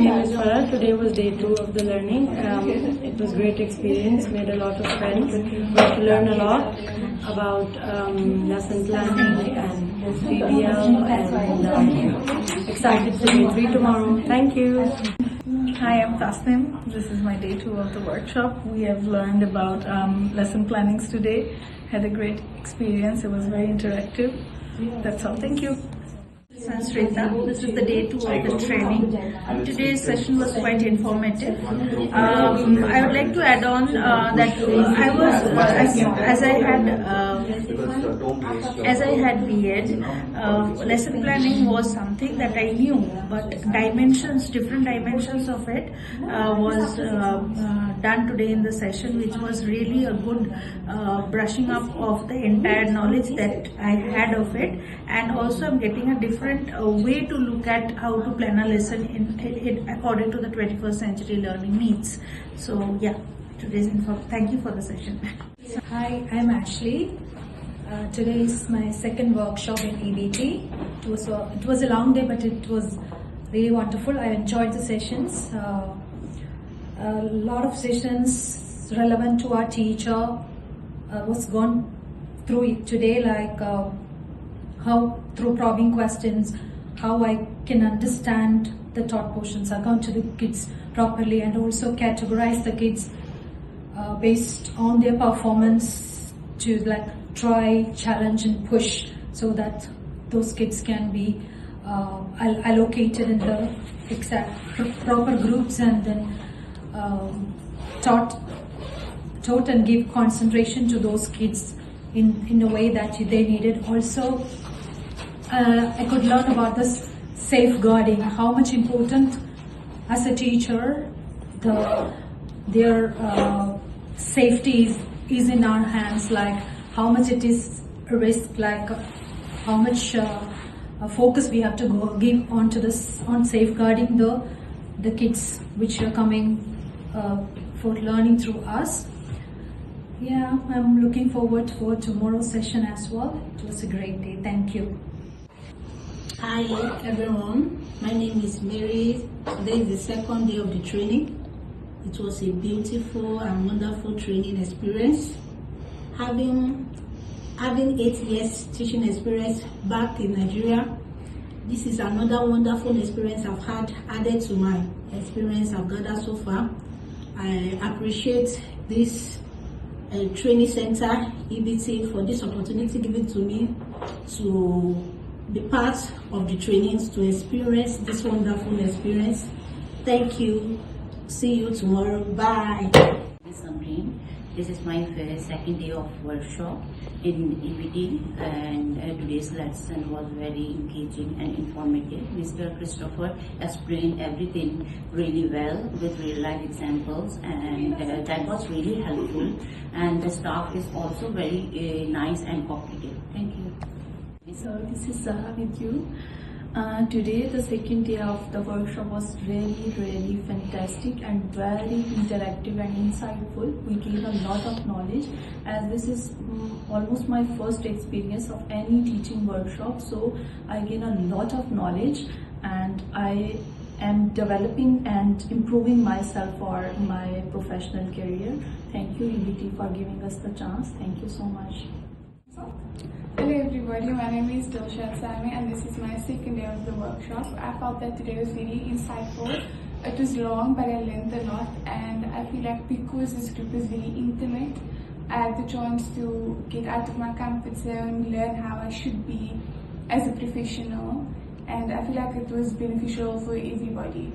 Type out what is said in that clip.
name is Farah. Today was day 2 of the learning. It was a great experience, made a lot of friends, got to learn a lot about lesson planning and PBL, and excited for day 3 tomorrow. Thank you. Hi, I'm Tasnim. This is my day 2 of the workshop. We have learned about lesson plannings today. Had a great experience. It was very interactive. That's all. Thank you. Sansrita. This is the day 2 of the training. Today's session was quite informative. I would like to add on that I was, as I had B.Ed, lesson planning was something that I knew, but different dimensions of it was done today in the session, which was really a good brushing up of the entire knowledge that I had of it, and also I'm getting a different way to look at how to plan a lesson in according to the 21st century learning needs. So yeah, today's info. Thank you for the session. Hi, I'm Ashley. Today is my second workshop in EBT. It was a long day, but it was really wonderful. I enjoyed the sessions. A lot of sessions relevant to our teacher was gone through it today, like how through probing questions, how I can understand the taught portions, account to the kids properly, and also categorize the kids based on their performance to like try, challenge and push, so that those kids can be allocated in the exact proper groups, and then taught and give concentration to those kids in a way that they needed. Also, I could learn about this safeguarding, how much important as a teacher their safety is in our hands, like how much it is a risk, like how much focus we have to give onto this, on safeguarding the kids which are coming for learning through us. Yeah, I'm looking forward for tomorrow's session as well. It was a great day. Thank you. Hi everyone, my name is Mary. Today is the second day of the training. It was a beautiful and wonderful training experience. Having 8 years teaching experience back in Nigeria, this is another wonderful experience I've had added to my experience I've gathered so far. I appreciate this training center, EBT, for this opportunity given to me to be part of the trainings, to experience this wonderful experience. Thank you. See you tomorrow. Bye. This is my second day of workshop in EBT, and today's lesson was very engaging and informative. Mr. Christopher explained everything really well with real life examples, and that was really helpful. And the staff is also very nice and cooperative. Thank you. So this is Zaha with you. Today the second day of the workshop was really fantastic and very interactive and insightful. We gained a lot of knowledge, as this is almost my first experience of any teaching workshop, so I gained a lot of knowledge, and I am developing and improving myself for my professional career. Thank you EBT for giving us the chance. Thank you so much. Hello everybody, my name is Dilshan Sami and this is my second day of the workshop. I felt that today was very insightful. It was long but I learned a lot, and I feel like because this group is very intimate, I had the chance to get out of my comfort zone, learn how I should be as a professional, and I feel like it was beneficial for everybody.